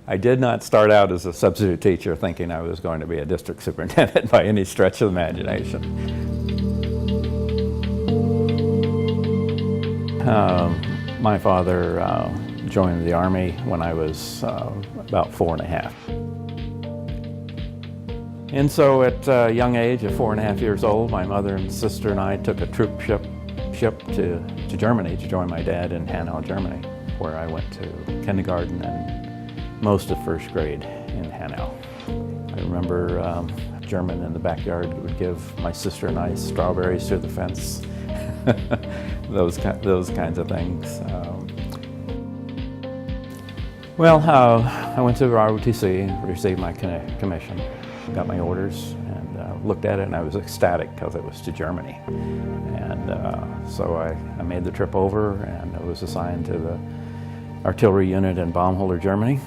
I did not start out as a substitute teacher thinking I was going to be a district superintendent by any stretch of the imagination. My father joined the Army when I was about 4½. And so at a young age of 4½ years old, my mother and sister and I took a troop ship to Germany to join my dad in Hanau, Germany, where I went to kindergarten and most of first grade in Hanau. I remember German in the backyard would give my sister and I strawberries through the fence, those kinds of things. I went to ROTC, received my commission, got my orders, and looked at it, and I was ecstatic because it was to Germany. And so I made the trip over, and I was assigned to the artillery unit in Baumholder, Germany.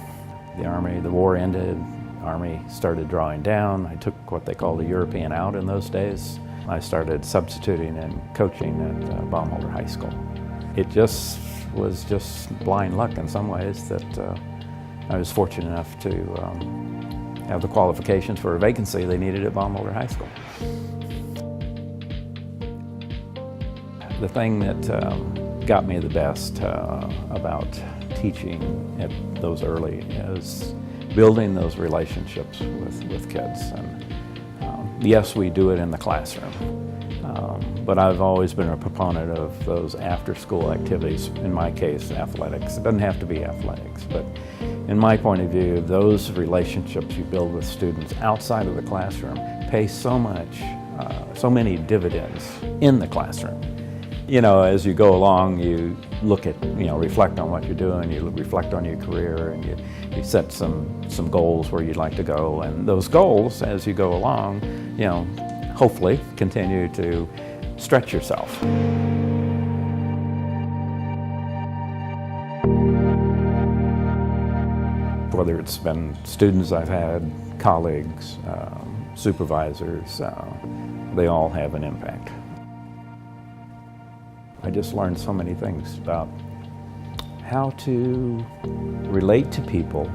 The war ended, Army started drawing down. I took what they called a European out in those days. I started substituting and coaching at Baumholder High School. It was just blind luck in some ways that I was fortunate enough to have the qualifications for a vacancy they needed at Baumholder High School. The thing that got me the best about teaching at those early is building those relationships with kids. And yes, we do it in the classroom, but I've always been a proponent of those after-school activities, in my case, athletics. It doesn't have to be athletics, but in my point of view, those relationships you build with students outside of the classroom pay so many dividends in the classroom. You know, as you go along, you look at, reflect on what you're doing, you reflect on your career, and you set some goals where you'd like to go. And those goals, as you go along, hopefully continue to stretch yourself. Whether it's been students I've had, colleagues, supervisors, they all have an impact. I just learned so many things about how to relate to people,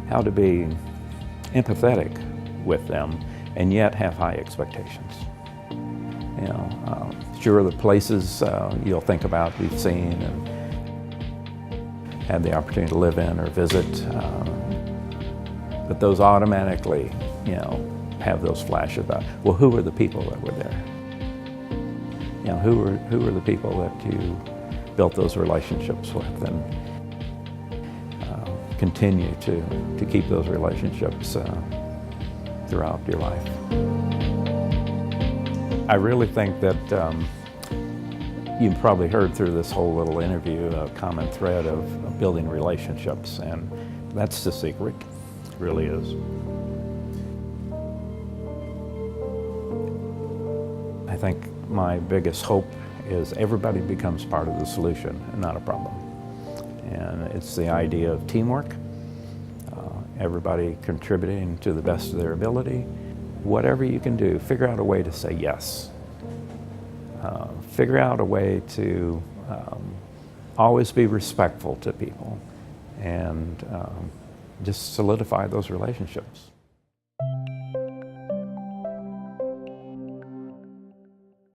how to be empathetic with them, and yet have high expectations. Sure, the places you'll think about, you've seen, and had the opportunity to live in or visit, but those automatically, have those flashes about, well, who were the people that were there? Who were the people that you built those relationships with, and continue to keep those relationships throughout your life. I really think that you've probably heard through this whole little interview a common thread of building relationships, and that's the secret. It really is. I think my biggest hope is everybody becomes part of the solution and not a problem. And it's the idea of teamwork, everybody contributing to the best of their ability. Whatever you can do, figure out a way to say yes. Figure out a way to always be respectful to people, and just solidify those relationships.